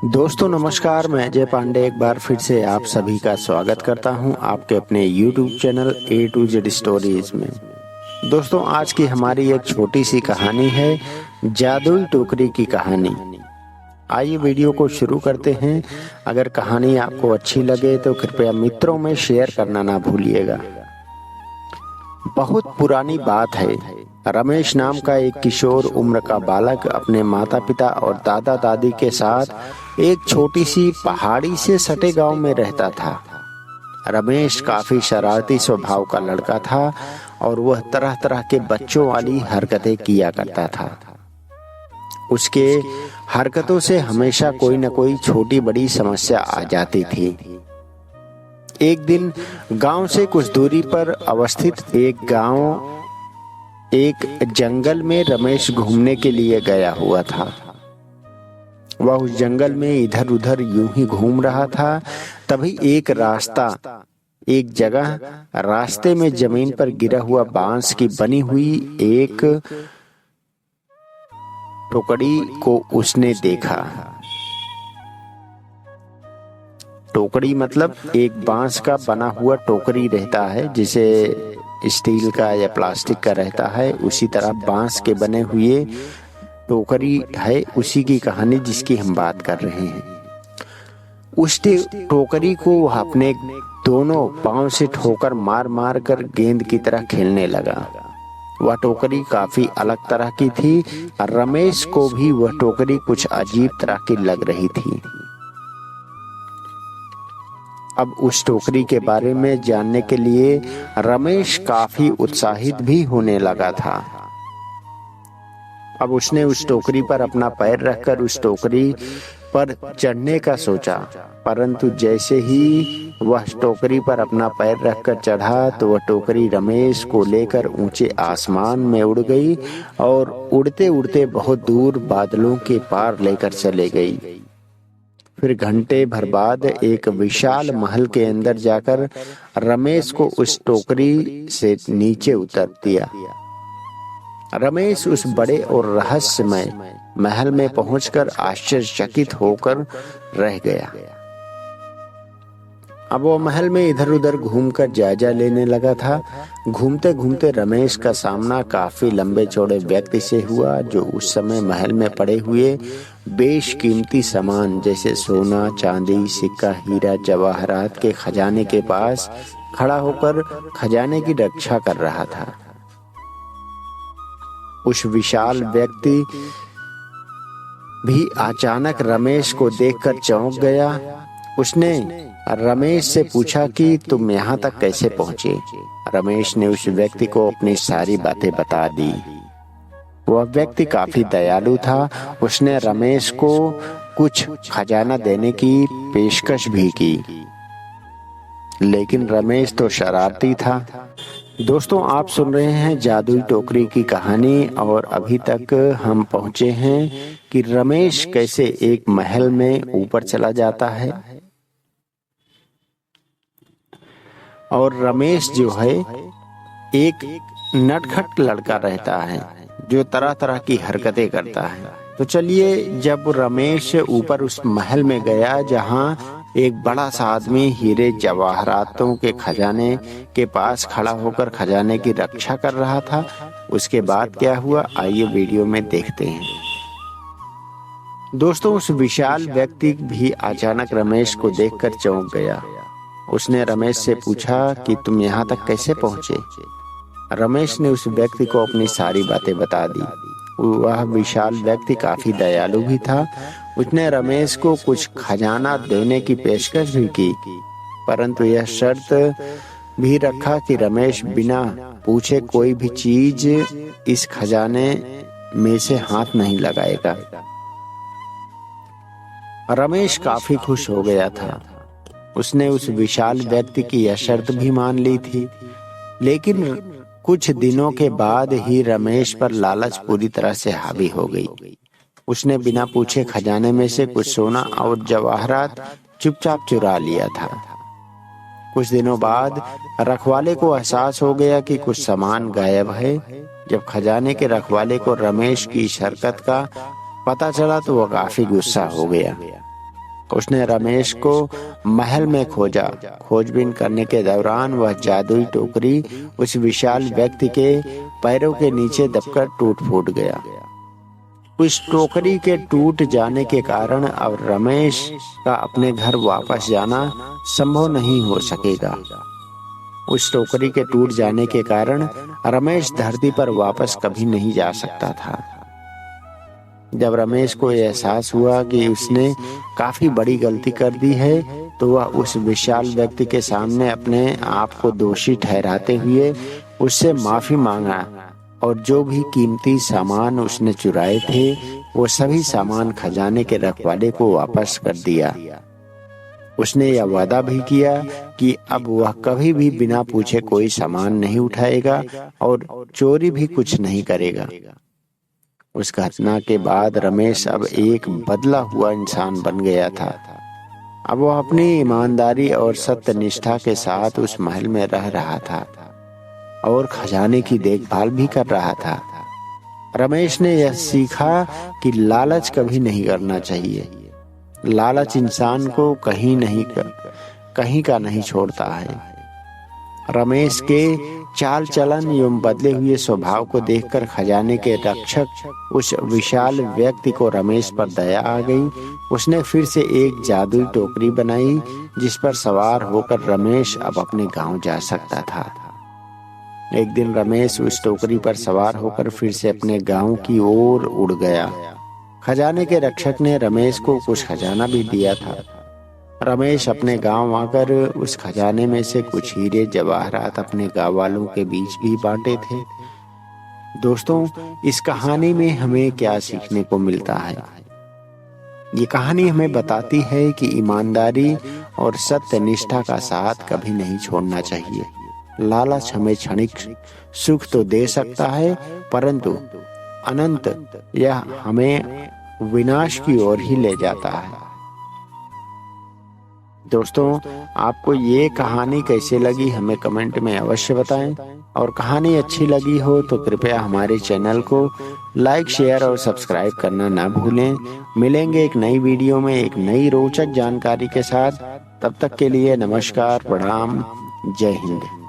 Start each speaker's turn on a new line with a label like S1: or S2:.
S1: दोस्तों नमस्कार, मैं अजय पांडे एक बार फिर से आप सभी का स्वागत करता हूं आपके अपने YouTube channel A to Z stories में। दोस्तों आज की हमारी एक छोटी सी कहानी है, जादुई टोकरी की कहानी। आइए वीडियो को शुरू करते हैं। अगर कहानी आपको अच्छी लगे तो कृपया मित्रों में शेयर करना ना भूलिएगा। बहुत पुरानी बात है। रमेश नाम का एक किशोर उम्र का बालक अपने माता पिता और दादा दादी के साथ एक छोटी सी पहाड़ी से सटे गांव में रहता था। रमेश काफी शरारती स्वभाव का लड़का था और वह तरह तरह के बच्चों वाली हरकतें किया करता था। उसके हरकतों से हमेशा कोई न कोई छोटी बड़ी समस्या आ जाती थी। एक दिन गांव से कुछ दूरी पर अवस्थित एक जंगल में रमेश घूमने के लिए गया हुआ था। वह उस जंगल में इधर उधर यूं ही घूम रहा था। तभी एक जगह रास्ते में जमीन पर गिरा हुआ बांस की बनी हुई एक टोकरी को उसने देखा। टोकरी मतलब एक बांस का बना हुआ टोकरी रहता है, जिसे स्टील का या प्लास्टिक का रहता है, उसी तरह बांस के बने हुए टोकरी है। उसी की कहानी जिसकी हम बात कर रहे हैं। उस टोकरी को वह अपने दोनों पांव से ठोकर मार मार कर गेंद की तरह खेलने लगा। वह टोकरी काफी अलग तरह की थी। रमेश को भी वह टोकरी कुछ अजीब तरह की लग रही थी। अब उस टोकरी के बारे में जानने के लिए रमेश काफी उत्साहित भी होने लगा था। अब उसने उस टोकरी पर अपना पैर रखकर उस टोकरी पर चढ़ने का सोचा, परंतु जैसे ही वह टोकरी पर अपना पैर रखकर चढ़ा तो वह टोकरी रमेश को लेकर ऊंचे आसमान में उड़ गई और उड़ते उड़ते बहुत दूर बादलों के पार लेकर चले गई। फिर घंटे भर बाद एक विशाल महल के अंदर जाकर रमेश को उस टोकरी से नीचे उतर दिया। रमेश उस बड़े और रहस्यमय महल में पहुंचकर आश्चर्यचकित होकर रह गया। अब वो महल में इधर उधर घूमकर जायजा लेने लगा था। घूमते घूमते रमेश का सामना काफी लंबे चौड़े व्यक्ति से हुआ, जो उस समय महल में पड़े हुए बेशकीमती सामान जैसे सोना, चांदी, सिक्का, हीरा, जवाहरात के खजाने के पास खड़ा होकर खजाने की रक्षा कर रहा था। उस विशाल व्यक्ति भी अचानक रमेश को देखकर चौंक गया। उसने रमेश से पूछा कि तुम यहाँ तक कैसे पहुंचे। रमेश ने उस व्यक्ति को अपनी सारी बातें बता दी। वह व्यक्ति काफी दयालु था। उसने रमेश को कुछ खजाना देने की पेशकश भी की, लेकिन रमेश तो शरारती था। दोस्तों आप सुन रहे हैं जादुई टोकरी की कहानी और अभी तक हम पहुंचे हैं कि रमेश कैसे एक महल में ऊपर चला जाता है और रमेश जो है एक नटखट लड़का रहता है जो तरह तरह की हरकतें करता है। तो चलिए, जब रमेश ऊपर उस महल में गया जहां एक बड़ा सा आदमी हीरे जवाहरातों के खजाने के पास खड़ा होकर खजाने की रक्षा कर रहा था, उसके बाद क्या हुआ आइए वीडियो में देखते हैं। दोस्तों उस विशाल व्यक्ति भी अचानक रमेश को देखकर चौंक गया। उसने रमेश से पूछा कि तुम यहाँ तक कैसे पहुंचे। रमेश ने उस व्यक्ति को अपनी सारी बातें बता दी। वह विशाल व्यक्ति काफी दयालु भी था। उसने रमेश को कुछ खजाना देने की पेशकश भी की, परंतु यह शर्त भी रखा कि रमेश बिना पूछे कोई भी चीज इस खजाने में से हाथ नहीं लगाएगा। रमेश काफी खुश हो गया था। उसने उस विशाल व्यक्ति की यह शर्त भी मान ली थी, लेकिन कुछ दिनों के बाद ही रमेश पर लालच पूरी तरह से हावी हो गई। उसने बिना पूछे खजाने में से कुछ सोना और जवाहरात चुपचाप चुरा लिया था। कुछ दिनों बाद रखवाले को एहसास हो गया कि कुछ सामान गायब है। जब खजाने के रखवाले को रमेश की इस हरकत का पता चला तो वह काफी गुस्सा हो गया। उसने रमेश को महल में खोजा। खोजबीन करने के दौरान वह जादुई टोकरी उस विशाल व्यक्ति के पैरों के नीचे दबकर टूट फूट गया। उस टोकरी के टूट जाने के कारण अब रमेश का अपने घर वापस जाना संभव नहीं हो सकेगा। उस टोकरी के टूट जाने के कारण रमेश धरती पर वापस कभी नहीं जा सकता था। जब रमेश को एहसास हुआ कि उसने काफी बड़ी गलती कर दी है, तो वह उस विशाल व्यक्ति के सामने अपने आप को दोषी ठहराते हुए उससे माफी मांगा और जो भी कीमती सामान उसने चुराए थे वो सभी सामान खजाने के रखवाले को वापस कर दिया। उसने यह वादा भी किया कि अब वह कभी भी बिना पूछे कोई सामान नहीं उठाएगा और चोरी भी कुछ नहीं करेगा। उस घटना के बाद रमेश अब एक बदला हुआ इंसान बन गया था। अब वह अपनी ईमानदारी और सत्यनिष्ठा के साथ उस महल में रह रहा था और खजाने की देखभाल भी कर रहा था। रमेश ने यह सीखा कि लालच कभी नहीं करना चाहिए। लालच इंसान को कहीं का नहीं छोड़ता है। रमेश के चाल चलन एवं बदले हुए स्वभाव को देखकर खजाने के रक्षक उस विशाल व्यक्ति को रमेश पर दया आ गई। उसने फिर से एक जादुई टोकरी बनाई जिस पर सवार होकर रमेश अब अपने गांव जा सकता था। एक दिन रमेश उस टोकरी पर सवार होकर फिर से अपने गांव की ओर उड़ गया। खजाने के रक्षक ने रमेश को कुछ खजाना भी दिया था। रमेश अपने गांव आकर उस खजाने में से कुछ हीरे जवाहरात अपने गांव वालों के बीच भी बांटे थे। दोस्तों, इस कहानी में हमें क्या सीखने को मिलता है? ये कहानी हमें बताती है कि ईमानदारी और सत्यनिष्ठा का साथ कभी नहीं छोड़ना चाहिए। लालच हमें क्षणिक सुख तो दे सकता है, परंतु अनंत यह हमें विनाश की ओर ही ले जाता है। दोस्तों, आपको ये कहानी कैसे लगी हमें कमेंट में अवश्य बताएं और कहानी अच्छी लगी हो तो कृपया हमारे चैनल को लाइक, शेयर और सब्सक्राइब करना ना भूलें। मिलेंगे एक नई वीडियो में एक नई रोचक जानकारी के साथ। तब तक के लिए नमस्कार, प्रणाम, जय हिंद।